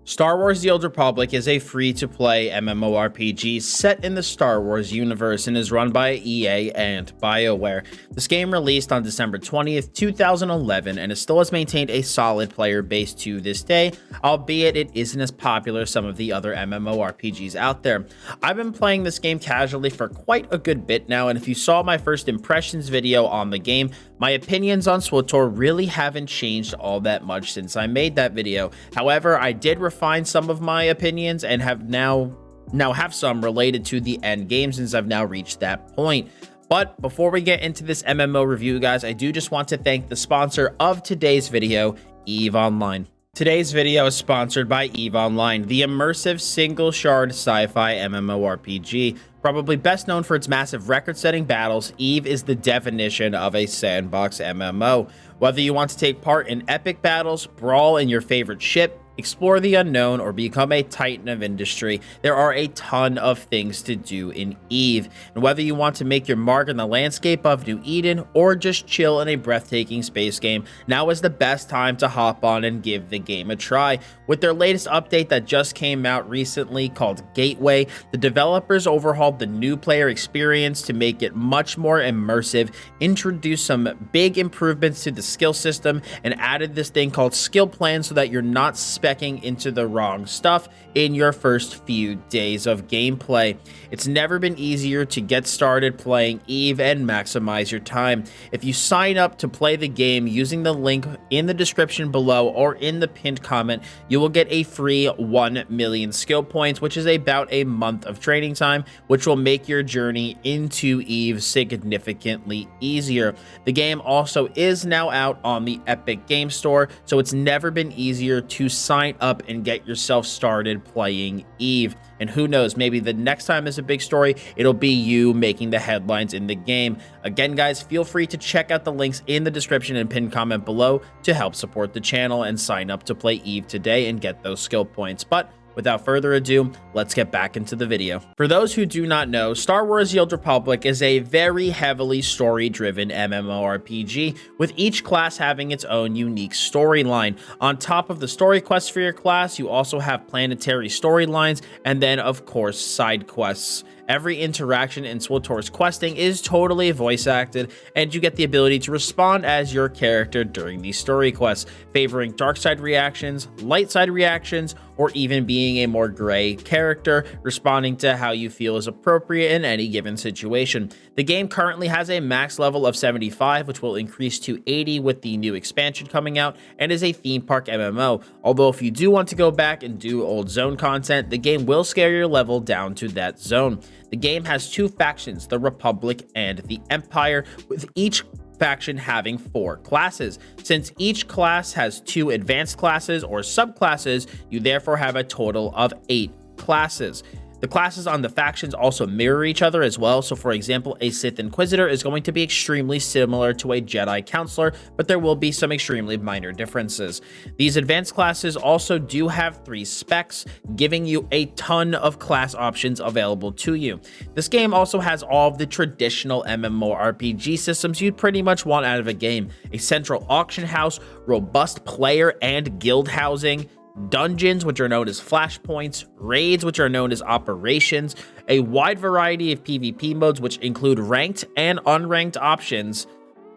Star Wars: The Old Republic is a free-to-play MMORPG set in the Star Wars universe and is run by EA and BioWare. This game released on December 20th, 2011, and it still has maintained a solid player base to this day, albeit it isn't as popular as some of the other MMORPGs out there. I've been playing this game casually for quite a good bit now, and if you saw my first impressions video on the game, my opinions on SWTOR really haven't changed all that much since I made that video. However, I did refine some of my opinions and have now have some related to the end game since I've now reached that point. But before we get into this MMO review, guys, I do just want to thank the sponsor of today's video, EVE Online. Today's video is sponsored by EVE Online, the immersive single-shard sci-fi MMORPG. Probably best known for its massive record-setting battles, EVE is the definition of a sandbox MMO. Whether you want to take part in epic battles, brawl in your favorite ship, explore the unknown, or become a titan of industry, there are a ton of things to do in EVE. And whether you want to make your mark in the landscape of New Eden or just chill in a breathtaking space game, now is the best time to hop on and give the game a try. With their latest update that just came out recently called Gateway, the developers overhauled the new player experience to make it much more immersive, introduced some big improvements to the skill system, and added this thing called skill plan so that you're not specking into the wrong stuff in your first few days of gameplay. It's never been easier to get started playing EVE and maximize your time. If you sign up to play the game using the link in the description below or in the pinned comment, you will get a free 1 million skill points, which is about a month of training time, which will make your journey into EVE significantly easier. The game also is now out on the Epic Game Store, so it's never been easier to sign up and get yourself started playing EVE. And who knows, maybe the next time there's a big story, it'll be you making the headlines in the game. Again, guys, feel free to check out the links in the description and pinned comment below to help support the channel and sign up to play EVE today and get those skill points. But without further ado, let's get back into the video. For those who do not know, Star Wars: The Old Republic is a very heavily story-driven MMORPG, with each class having its own unique storyline. On top of the story quests for your class, you also have planetary storylines, and then, of course, side quests. Every interaction in SWTOR's questing is totally voice acted, and you get the ability to respond as your character during these story quests, favoring dark side reactions, light side reactions, or even being a more gray character, responding to how you feel is appropriate in any given situation. The game currently has a max level of 75, which will increase to 80 with the new expansion coming out, and is a theme park MMO. Although if you do want to go back and do old zone content, the game will scale your level down to that zone. The game has two factions, the Republic and the Empire, with each faction having 4 classes. Since each class has 2 advanced classes or subclasses, you therefore have a total of 8 classes. The classes on the factions also mirror each other as well, so for example, a Sith Inquisitor is going to be extremely similar to a Jedi Counselor, but there will be some extremely minor differences. These advanced classes also do have 3 specs, giving you a ton of class options available to you. This game also has all of the traditional MMORPG systems you'd pretty much want out of a game: a central auction house, robust player and guild housing, dungeons, which are known as flashpoints, raids, which are known as operations, a wide variety of PvP modes, which include ranked and unranked options,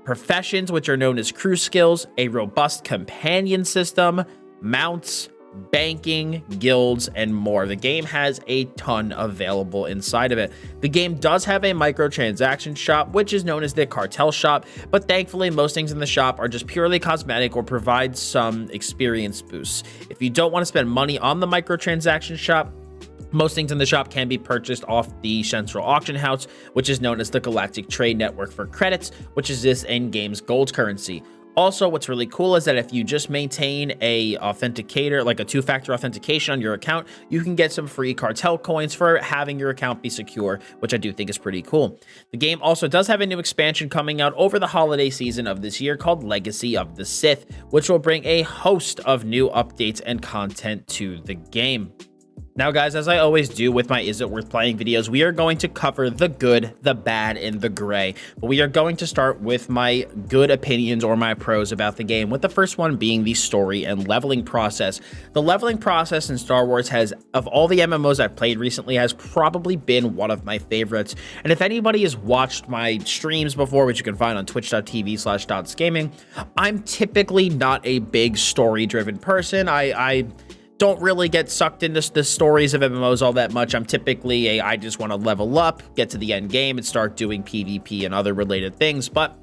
professions, which are known as crew skills, a robust companion system, mounts, banking, guilds, and more. The game has a ton available inside of it. The game does have a microtransaction shop, which is known as the cartel shop, but thankfully most things in the shop are just purely cosmetic or provide some experience boosts. If you don't want to spend money on the microtransaction shop, most things in the shop can be purchased off the central auction house, which is known as the Galactic Trade Network for credits, which is this endgame's gold currency. Also, what's really cool is that if you just maintain a authenticator, like a 2-factor authentication on your account, you can get some free cartel coins for having your account be secure, which I do think is pretty cool. The game also does have a new expansion coming out over the holiday season of this year called Legacy of the Sith, which will bring a host of new updates and content to the game. Now, guys, as I always do with my Is It Worth Playing videos, we are going to cover the good, the bad, and the gray. But we are going to start with my good opinions or my pros about the game, with the first one being the story and leveling process. The leveling process in Star Wars has, of all the MMOs I've played recently, has probably been one of my favorites. And if anybody has watched my streams before, which you can find on twitch.tv/dotsgaming, I'm typically not a big story-driven person. I don't really get sucked into the stories of MMOs all that much. I'm typically I just want to level up, get to the end game, and start doing PvP and other related things. But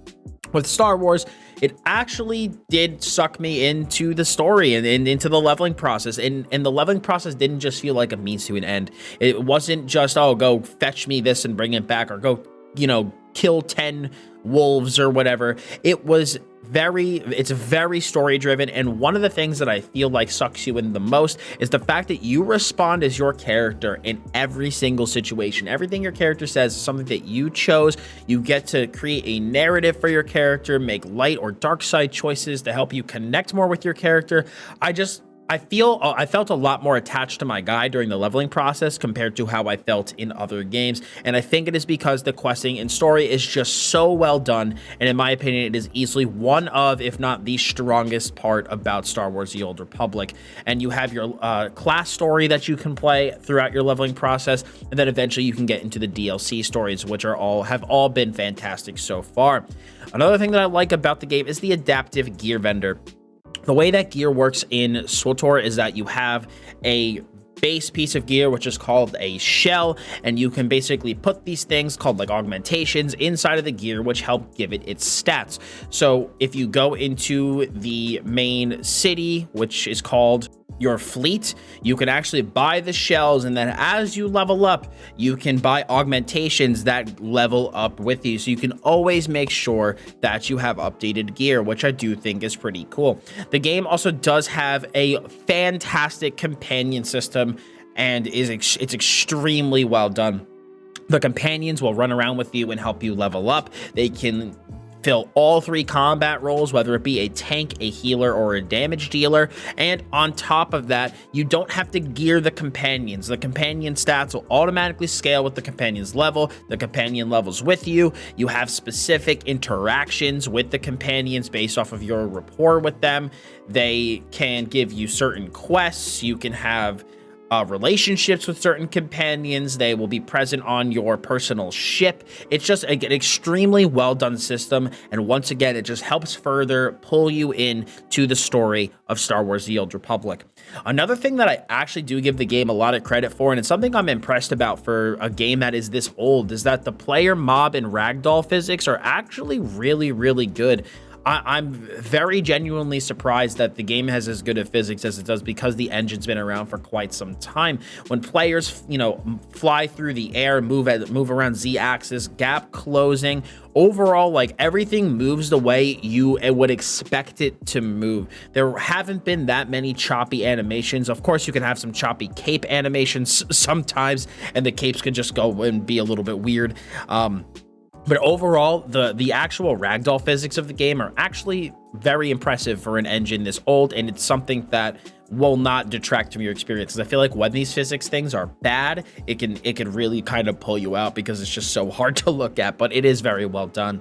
with Star Wars, it actually did suck me into the story and into the leveling process. And the leveling process didn't just feel like a means to an end. It wasn't just, oh, go fetch me this and bring it back, or go, kill 10 wolves or whatever. It's very story driven, and one of the things that I feel like sucks you in the most is the fact that you respond as your character in every single situation. Everything your character says is something that you chose. You get to create a narrative for your character, make light or dark side choices to help you connect more with your character. I felt a lot more attached to my guy during the leveling process compared to how I felt in other games, and I think it is because the questing and story is just so well done, and in my opinion, it is easily one of, if not the strongest part about Star Wars: The Old Republic. And you have your class story that you can play throughout your leveling process, and then eventually you can get into the DLC stories, which have all been fantastic so far. Another thing that I like about the game is the adaptive gear vendor. The way that gear works in SWTOR is that you have a base piece of gear, which is called a shell, and you can basically put these things called like augmentations inside of the gear, which help give it its stats. So if you go into the main city, which is called your fleet, you can actually buy the shells, and then as you level up, you can buy augmentations that level up with you. So you can always make sure that you have updated gear, which I do think is pretty cool. The game also does have a fantastic companion system, and it's extremely well done. The companions will run around with you and help you level up. They can fill all 3 combat roles, whether it be a tank, a healer, or a damage dealer. And on top of that, you don't have to gear the companions. The companion stats will automatically scale with the companion's level. The companion levels with you. You have specific interactions with the companions based off of your rapport with them. They can give you certain quests. You can have relationships with certain companions. They will be present on your personal ship. It's just an extremely well done system, and once again, it just helps further pull you in to the story of Star Wars: The Old Republic. Another thing that I actually do give the game a lot of credit for, and it's something I'm impressed about for a game that is this old, is that the player, mob, and ragdoll physics are actually really, really good. I'm very genuinely surprised that the game has as good a physics as it does, because the engine's been around for quite some time. When players, fly through the air, move around Z-axis, gap closing, overall, like, everything moves the way you would expect it to move. There haven't been that many choppy animations. Of course, you can have some choppy cape animations sometimes, and the capes can just go and be a little bit weird. But overall, the actual ragdoll physics of the game are actually very impressive for an engine this old, and it's something that will not detract from your experience. Because I feel like when these physics things are bad, it can really kind of pull you out, because it's just so hard to look at, but it is very well done.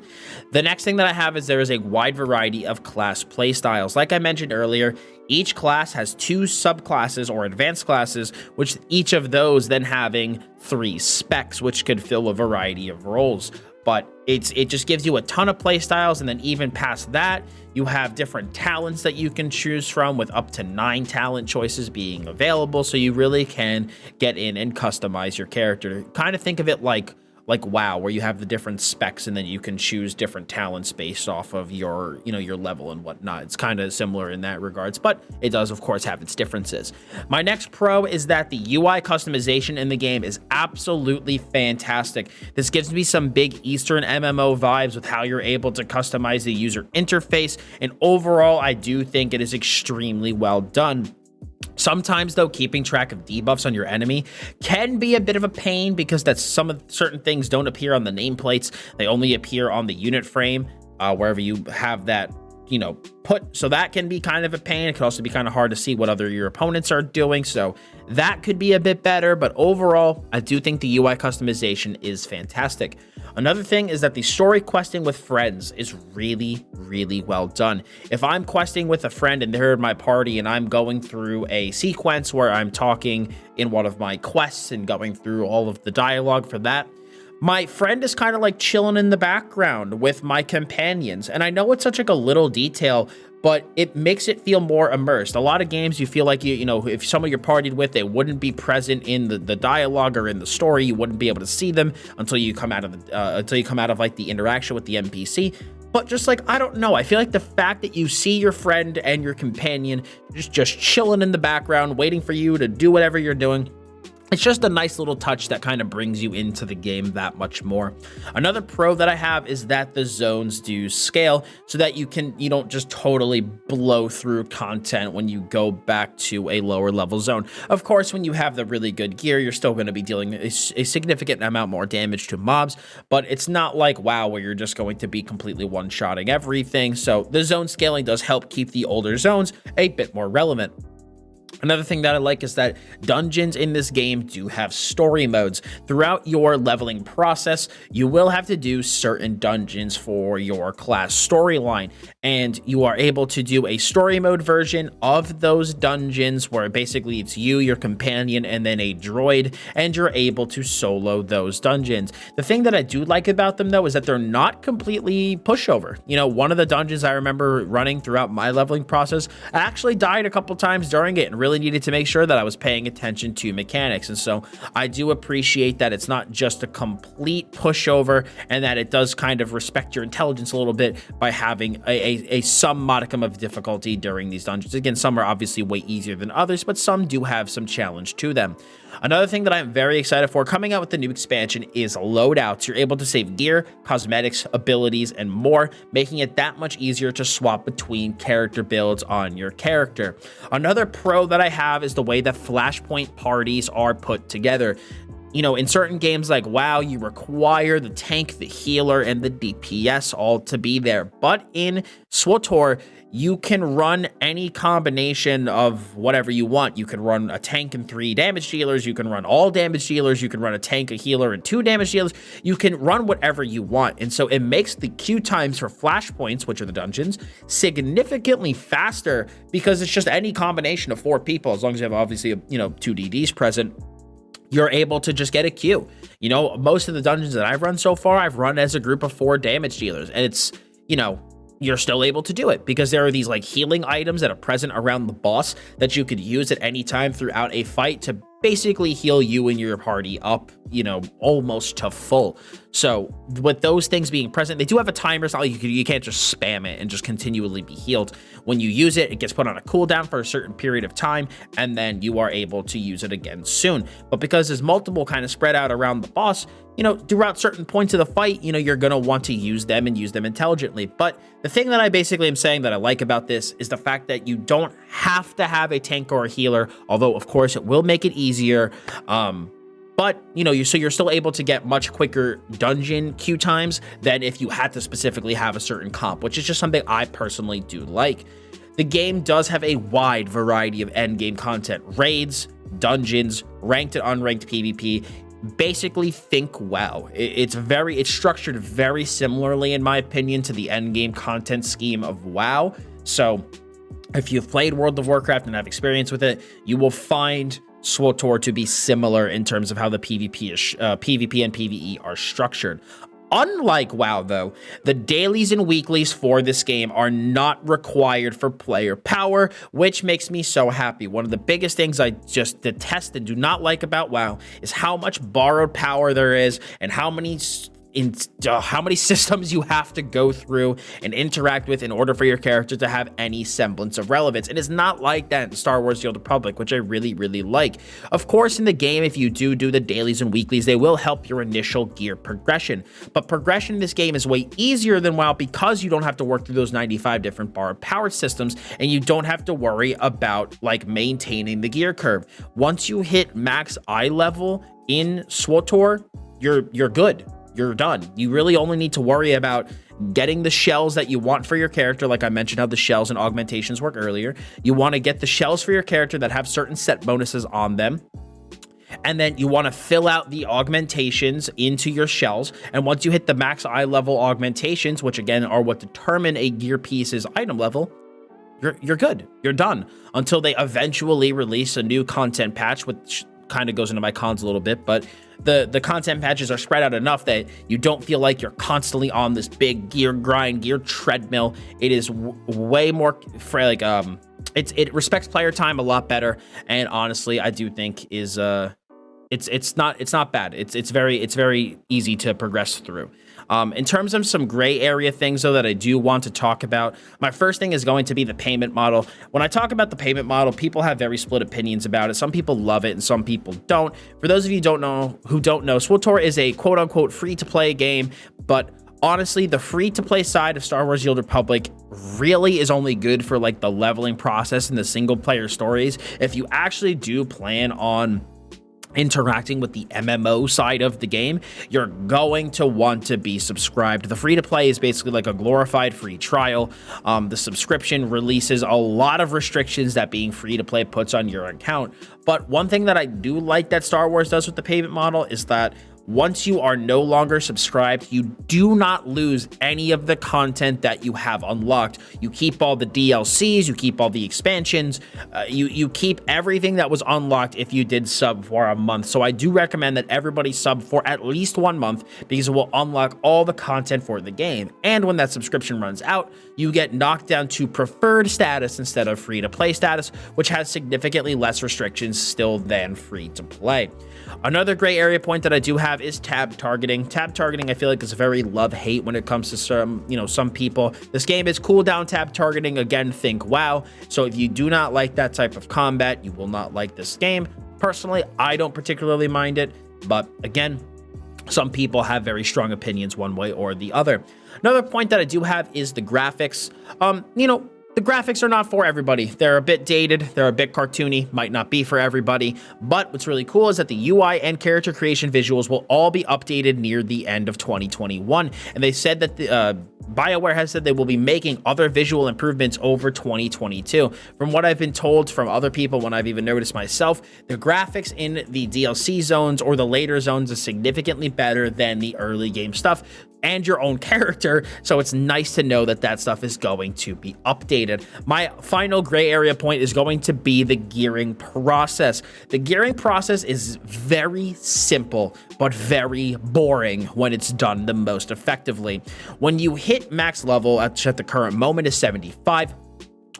The next thing that I have is there is a wide variety of class playstyles. Like I mentioned earlier, each class has 2 subclasses or advanced classes, which each of those then having 3 specs, which could fill a variety of roles. But it just gives you a ton of play styles, and then even past that, you have different talents that you can choose from, with up to 9 talent choices being available, so you really can get in and customize your character. Kind of think of it like WoW, where you have the different specs, and then you can choose different talents based off of your level and whatnot. It's kind of similar in that regards, but it does, of course, have its differences. My next pro is that the UI customization in the game is absolutely fantastic. This gives me some big Eastern MMO vibes with how you're able to customize the user interface, and overall, I do think it is extremely well done. Sometimes, though, keeping track of debuffs on your enemy can be a bit of a pain, because certain things don't appear on the nameplates. They only appear on the unit frame, wherever you have that so that can be kind of a pain. It could also be kind of hard to see what your opponents are doing, so that could be a bit better. But overall, I do think the UI customization is fantastic. Another thing is that the story questing with friends is really, really well done. If I'm questing with a friend and they're in my party and I'm going through a sequence where I'm talking in one of my quests and going through all of the dialogue for that, my friend is kind of like chilling in the background with my companions. And I know it's such like a little detail, but it makes it feel more immersed. A lot of games, you feel like if someone you're partied with, they wouldn't be present in the dialogue or in the story. You wouldn't be able to see them until you come out of like the interaction with the NPC. But just like, I don't know, I feel like the fact that you see your friend and your companion just chilling in the background, waiting for you to do whatever you're doing, it's just a nice little touch that kind of brings you into the game that much more. Another pro that I have is that the zones do scale so that you don't just totally blow through content when you go back to a lower level zone. Of course, when you have the really good gear, you're still going to be dealing a significant amount more damage to mobs, but it's not like WoW where you're just going to be completely one-shotting everything. So the zone scaling does help keep the older zones a bit more relevant. Another thing that I like is that dungeons in this game do have story modes. Throughout your leveling process, you will have to do certain dungeons for your class storyline, and you are able to do a story mode version of those dungeons where basically it's you, your companion, and then a droid, and you're able to solo those dungeons. The thing that I do like about them, though, is that they're not completely pushover. One of the dungeons I remember running throughout my leveling process, I actually died a couple times during it and really needed to make sure that I was paying attention to mechanics. And so I do appreciate that it's not just a complete pushover, and that it does kind of respect your intelligence a little bit by having a some modicum of difficulty during these dungeons. Again, some are obviously way easier than others, but some do have some challenge to them. Another thing that I'm very excited for coming out with the new expansion is loadouts. You're able to save gear, cosmetics, abilities, and more, making it that much easier to swap between character builds on your character. Another pro that I have is the way that Flashpoint parties are put together. In certain games like WoW, you require the tank, the healer, and the DPS all to be there. But in SWTOR, you can run any combination of whatever you want. You can run a tank and 3 damage dealers. You can run all damage dealers. You can run a tank, a healer, and 2 damage dealers. You can run whatever you want. And so it makes the queue times for flashpoints, which are the dungeons, significantly faster because it's just any combination of 4 people. As long as you have obviously, 2 DDs present, you're able to just get a queue. Most of the dungeons that I've run so far, I've run as a group of 4 damage dealers. And it's, you're still able to do it because there are these like healing items that are present around the boss that you could use at any time throughout a fight to basically heal you and your party up, almost to full. So with those things being present, they do have a timer. It's not like you can't just spam it and just continually be healed. When you use it, it gets put on a cooldown for a certain period of time, and then you are able to use it again soon. But because there's multiple kind of spread out around the boss, throughout certain points of the fight, you're going to want to use them and use them intelligently. But the thing that I basically am saying that I like about this is the fact that you don't have to have a tank or a healer, although of course it will make it easier. But you're still able to get much quicker dungeon queue times than if you had to specifically have a certain comp, which is just something I personally do like. The game does have a wide variety of endgame content: raids, dungeons, ranked and unranked PvP. Basically, think WoW. It's structured very similarly, in my opinion, to the endgame content scheme of WoW. So if you've played World of Warcraft and have experience with it, you will find SWTOR to be similar in terms of how the PvP and PvE are structured. Unlike WoW, though, the dailies and weeklies for this game are not required for player power, which makes me so happy. One of the biggest things I just detest and do not like about WoW is how much borrowed power there is and how many systems you have to go through and interact with in order for your character to have any semblance of relevance. It is not like that in Star Wars: The Old Republic, which I really, really like. Of course, in the game, if you do the dailies and weeklies, they will help your initial gear progression. But progression in this game is way easier than WoW because you don't have to work through those 95 different borrowed power systems, and you don't have to worry about like maintaining the gear curve. Once you hit max eye level in SWTOR, you're good. You're done. You really only need to worry about getting the shells that you want for your character, like I mentioned how the shells and augmentations work earlier. You want to get the shells for your character that have certain set bonuses on them. And then you want to fill out the augmentations into your shells. And once you hit the max eye level augmentations, which again are what determine a gear piece's item level, you're good. You're done until they eventually release a new content patch, which kind of goes into my cons a little bit, but the content patches are spread out enough that you don't feel like you're constantly on this big gear grind, gear treadmill. It is way more for like it respects player time a lot better, and honestly, I do think is it's not bad. It's very easy to progress through. In terms of some gray area things, though, that I do want to talk about, my first thing is going to be the payment model. When I talk about the payment model, people have very split opinions about it. Some people love it and some people don't. For those of you who don't know, SWTOR is a quote-unquote free-to-play game, but honestly, the free-to-play side of Star Wars: The Old Republic really is only good for like the leveling process and the single-player stories. If you actually do plan on interacting with the MMO side of the game, you're going to want to be subscribed. The free-to-play is basically like a glorified free trial. The subscription releases a lot of restrictions that being free-to-play puts on your account. But one thing that I do like that Star Wars does with the payment model is that once you are no longer subscribed, you do not lose any of the content that you have unlocked. You keep all the DLCs, you keep all the expansions, you keep everything that was unlocked if you did sub for a month. So I do recommend that everybody sub for at least 1 month because it will unlock all the content for the game. And when that subscription runs out, you get knocked down to preferred status instead of free-to-play status, which has significantly less restrictions still than free-to-play. Another gray area point that I do have is tab targeting. Tab targeting, I feel like, is very love-hate when it comes to some people. This game is cooldown tab targeting. Again, think WoW. So if you do not like that type of combat, you will not like this game. Personally, I don't particularly mind it, but again, some people have very strong opinions one way or the other. Another point that I do have is the graphics. The graphics are not for everybody. They're a bit dated, they're a bit cartoony, might not be for everybody, but what's really cool is that the UI and character creation visuals will all be updated near the end of 2021. And they said that BioWare has said they will be making other visual improvements over 2022. From what I've been told from other people, when I've even noticed myself, the graphics in the DLC zones or the later zones is significantly better than the early game stuff and your own character, so it's nice to know that that stuff is going to be updated. My final gray area point is going to be the gearing process. The gearing process is very simple, but very boring when it's done the most effectively. When you hit max level, at the current moment is 75,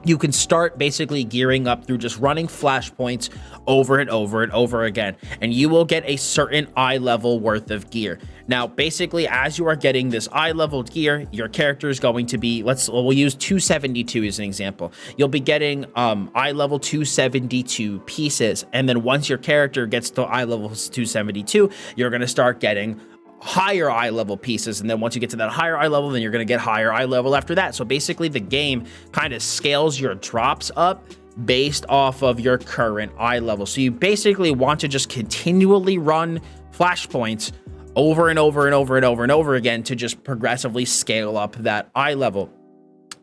you can start basically gearing up through just running flashpoints over and over and over again, and you will get a certain eye level worth of gear. Now, basically, as you are getting this eye level gear, your character is going to be, we'll use 272 as an example. You'll be getting eye level 272 pieces, and then once your character gets to eye level 272, you're going to start getting higher eye level pieces, and then once you get to that higher eye level, then you're going to get higher eye level after that. So basically the game kind of scales your drops up based off of your current eye level. So you basically want to just continually run flashpoints over and over and over and over and over again to just progressively scale up that eye level.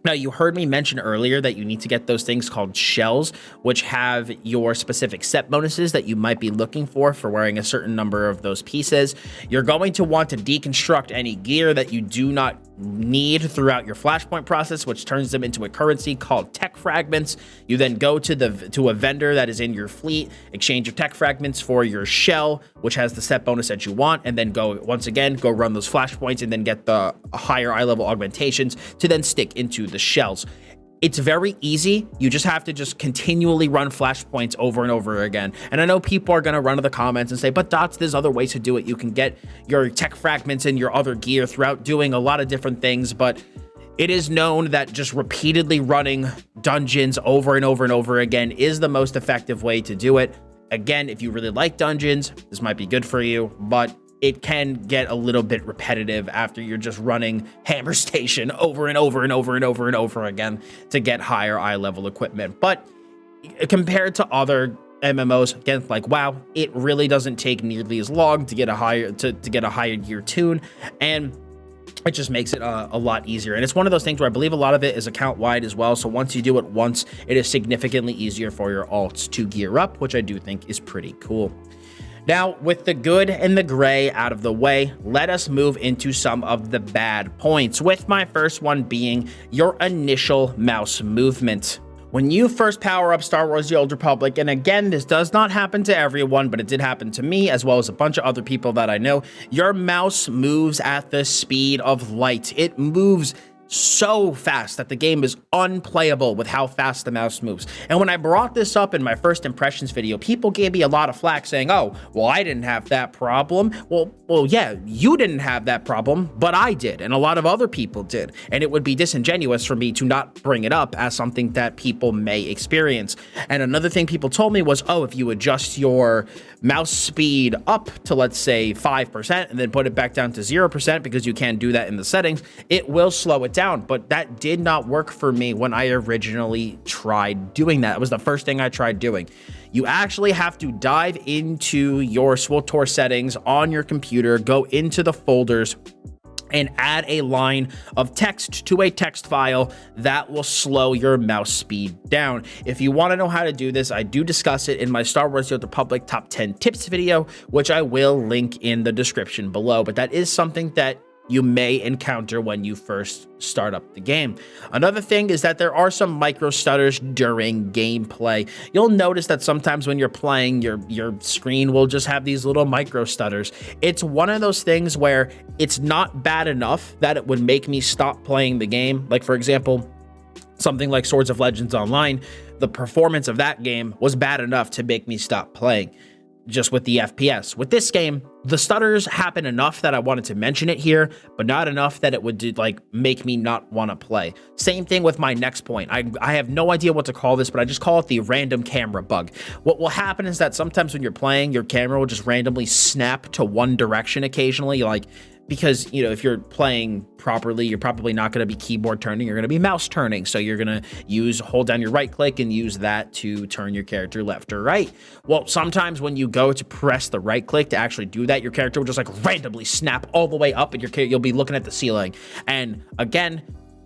Now, you heard me mention earlier that you need to get those things called shells, which have your specific set bonuses that you might be looking for wearing a certain number of those pieces. You're going to want to deconstruct any gear that you do not need throughout your flashpoint process, which turns them into a currency called tech fragments. You then go to a vendor that is in your fleet, exchange your tech fragments for your shell, which has the set bonus that you want, and then go run those flashpoints and then get the higher eye level augmentations to then stick into the shells. It's very easy. You just have to continually run flashpoints over and over again. And I know people are going to run to the comments and say, but Dots, there's other ways to do it. You can get your tech fragments and your other gear throughout doing a lot of different things, but it is known that just repeatedly running dungeons over and over and over again is the most effective way to do it. Again, if you really like dungeons, this might be good for you, but it can get a little bit repetitive after you're just running Hammer Station over and over and over and over and over again to get higher eye level equipment. But compared to other MMOs, again, like WoW, it really doesn't take nearly as long to get a higher gear tune. And it just makes it a lot easier. And it's one of those things where I believe a lot of it is account wide as well. So once you do it once, it is significantly easier for your alts to gear up, which I do think is pretty cool. Now, with the good and the gray out of the way, let us move into some of the bad points, with my first one being your initial mouse movement. When you first power up Star Wars: The Old Republic, and again, this does not happen to everyone, but it did happen to me, as well as a bunch of other people that I know, your mouse moves at the speed of light. It moves so fast that the game is unplayable with how fast the mouse moves. And when I brought this up in my first impressions video, people gave me a lot of flack saying, oh, well, I didn't have that problem. Well, yeah, you didn't have that problem, but I did, and a lot of other people did. And it would be disingenuous for me to not bring it up as something that people may experience. And another thing people told me was, oh, if you adjust your mouse speed up to, let's say, 5% and then put it back down to 0%, because you can't do that in the settings, it will slow it down. But that did not work for me when I originally tried doing that. It was the first thing I tried doing. You actually have to dive into your SWTOR settings on your computer, go into the folders, and add a line of text to a text file that will slow your mouse speed down. If you want to know how to do this, I do discuss it in my Star Wars: The Old Republic top 10 tips video, which I will link in the description below. But that is something that you may encounter when you first start up the game. Another thing is that there are some micro stutters during gameplay. You'll notice that sometimes when you're playing, your screen will just have these little micro stutters. It's one of those things where it's not bad enough that it would make me stop playing the game. Like, for example, something like Swords of Legends Online, the performance of that game was bad enough to make me stop playing, just with the FPS. With this game, the stutters happen enough that I wanted to mention it here, but not enough that it would make me not want to play. Same thing with my next point. I have no idea what to call this, but I just call it the random camera bug. What will happen is that sometimes when you're playing, your camera will just randomly snap to one direction occasionally, because, if you're playing properly, you're probably not going to be keyboard turning, you're going to be mouse turning. So you're going to hold down your right click and use that to turn your character left or right. Well, sometimes when you go to press the right click to actually do that, your character will just randomly snap all the way up, and you'll be looking at the ceiling. And again,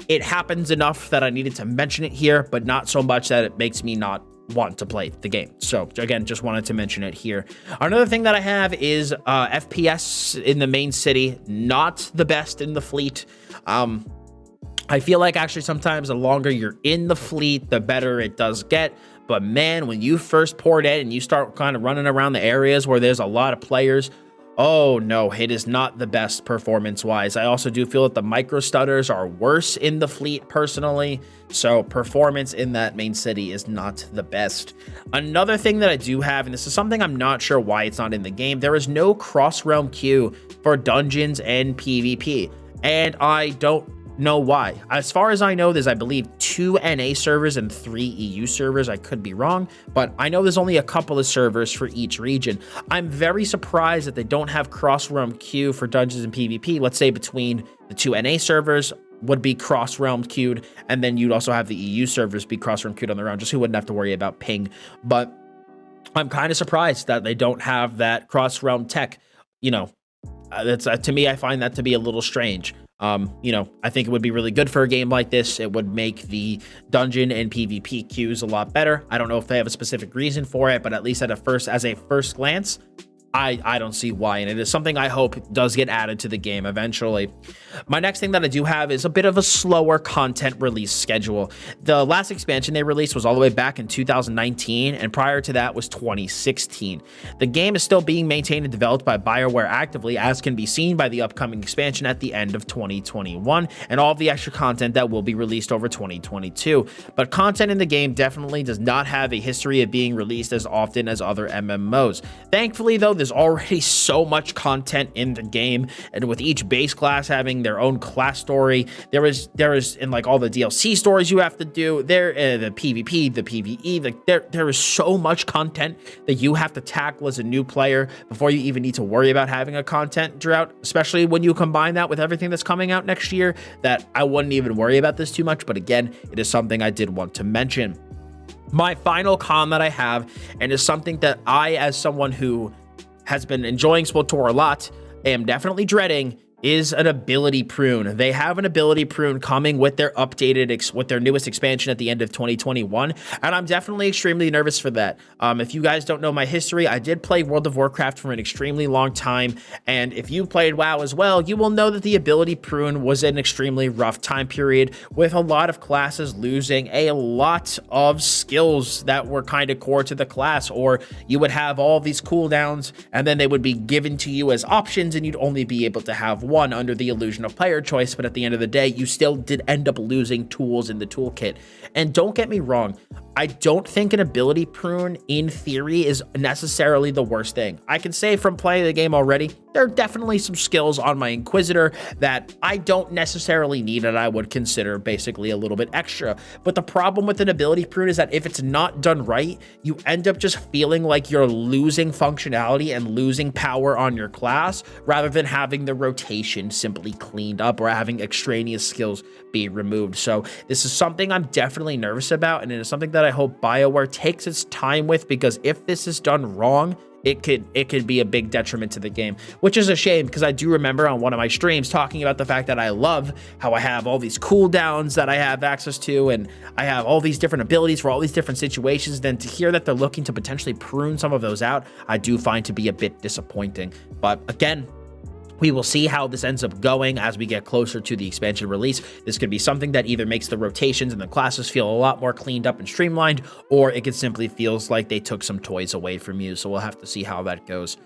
it happens enough that I needed to mention it here, but not so much that it makes me not want to play the game. So again, just wanted to mention it here. Another thing that I have is FPS in the main city, not the best in the fleet. I feel like actually sometimes the longer you're in the fleet, the better it does get. But man, when you first port in and you start kind of running around the areas where there's a lot of players, oh no, it is not the best performance-wise. I also do feel that the micro stutters are worse in the fleet personally, so performance in that main city is not the best. Another thing that I do have, and this is something I'm not sure why it's not in the game, there is no cross-realm queue for dungeons and PvP, and I don't know why. As far as I know, there's, I believe, 2 NA servers and 3 EU servers. I could be wrong, but I know there's only a couple of servers for each region. I'm very surprised that they don't have cross-realm queue for dungeons and PvP. Let's say between the 2 NA servers would be cross-realm queued, and then you'd also have the EU servers be cross-realm queued on their own, just so you wouldn't have to worry about ping. But I'm kind of surprised that they don't have that cross-realm tech. That's to me, I find that to be a little strange. I think it would be really good for a game like this. It would make the dungeon and PvP queues a lot better. I don't know if they have a specific reason for it, but at least as a first glance, I don't see why, and it is something I hope does get added to the game eventually. My next thing that I do have is a bit of a slower content release schedule. The last expansion they released was all the way back in 2019, and prior to that was 2016. The game is still being maintained and developed by BioWare actively, as can be seen by the upcoming expansion at the end of 2021, and all of the extra content that will be released over 2022. But content in the game definitely does not have a history of being released as often as other MMOs. Thankfully, though, there's already so much content in the game, and with each base class having their own class story, there is in all the DLC stories you have to do there, the PvP, the PvE, there is so much content that you have to tackle as a new player before you even need to worry about having a content drought, especially when you combine that with everything that's coming out next year, that I wouldn't even worry about this too much. But again, it is something I did want to mention. My final con that I have, and is something that I, as someone who has been enjoying SWTOR a lot, am definitely dreading, is an ability prune. They have an ability prune coming with their with their newest expansion at the end of 2021, and I'm definitely extremely nervous for that. If you guys don't know my history, I did play World of Warcraft for an extremely long time, and if you played WoW as well, you will know that the ability prune was an extremely rough time period, with a lot of classes losing a lot of skills that were kind of core to the class, or you would have all these cooldowns, and then they would be given to you as options, and you'd only be able to have one under the illusion of player choice, but at the end of the day, you still did end up losing tools in the toolkit. And don't get me wrong, I don't think an ability prune in theory is necessarily the worst thing. I can say from playing the game already, there are definitely some skills on my Inquisitor that I don't necessarily need and I would consider basically a little bit extra. But the problem with an ability prune is that if it's not done right, you end up just feeling like you're losing functionality and losing power on your class rather than having the rotation simply cleaned up or having extraneous skills be removed. So this is something I'm definitely nervous about, and it is something that I hope BioWare takes its time with, because if this is done wrong, it could be a big detriment to the game, which is a shame, because I do remember on one of my streams talking about the fact that I love how I have all these cooldowns that I have access to, and I have all these different abilities for all these different situations. Then to hear that they're looking to potentially prune some of those out, I do find to be a bit disappointing. But again, we will see how this ends up going as we get closer to the expansion release. This could be something that either makes the rotations and the classes feel a lot more cleaned up and streamlined, or it could simply feels like they took some toys away from you. So we'll have to see how that goes.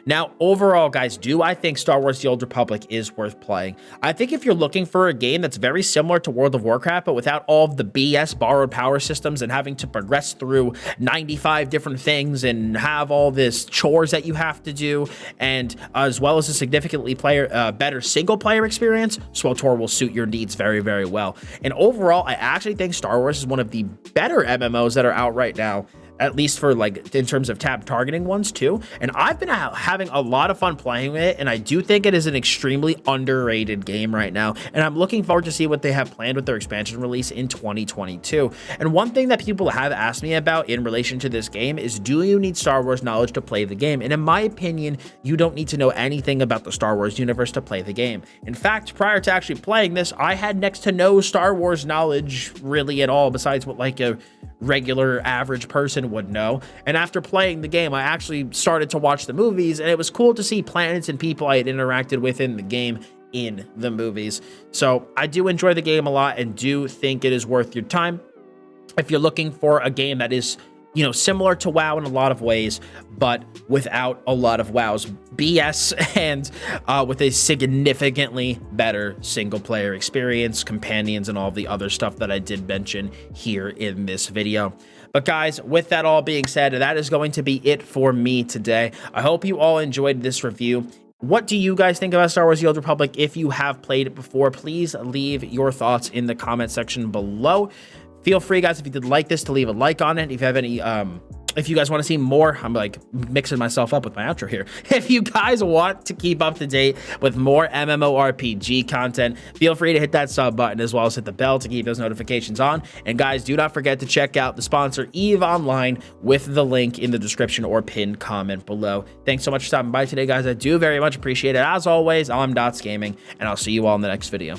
Now, overall, guys, do I think Star Wars: The Old Republic is worth playing? I think if you're looking for a game that's very similar to World of Warcraft, but without all of the BS borrowed power systems and having to progress through 95 different things and have all this chores that you have to do, and as well as a significantly better single-player experience, SWTOR will suit your needs very, very well. And overall, I actually think Star Wars is one of the better MMOs that are out right now, at least for like in terms of tab targeting ones too. And I've been having a lot of fun playing with it, and I do think it is an extremely underrated game right now, and I'm looking forward to see what they have planned with their expansion release in 2022. And one thing that people have asked me about in relation to this game is, do you need Star Wars knowledge to play the game? And in my opinion, you don't need to know anything about the Star Wars universe to play the game. In fact, prior to actually playing this, I had next to no Star Wars knowledge really at all, besides what like a regular average person would know. And after playing the game, I actually started to watch the movies, and it was cool to see planets and people I had interacted with in the game in the movies. So I do enjoy the game a lot and do think it is worth your time if you're looking for a game that is, you know, similar to WoW in a lot of ways, but without a lot of WoW's BS, and with a significantly better single-player experience, companions, and all the other stuff that I did mention here in this video. But guys, with that all being said, that is going to be it for me today. I hope you all enjoyed this review. What do you guys think about Star Wars: The Old Republic? If you have played it before, please leave your thoughts in the comment section below. Feel free, guys, if you did like this, to leave a like on it. If you have any, if you guys want to see more, I'm like mixing myself up with my outro here. If you guys want to keep up to date with more MMORPG content, feel free to hit that sub button as well as hit the bell to keep those notifications on. And guys, do not forget to check out the sponsor EVE Online with the link in the description or pinned comment below. Thanks so much for stopping by today, guys. I do very much appreciate it. As always, I'm Dots Gaming, and I'll see you all in the next video.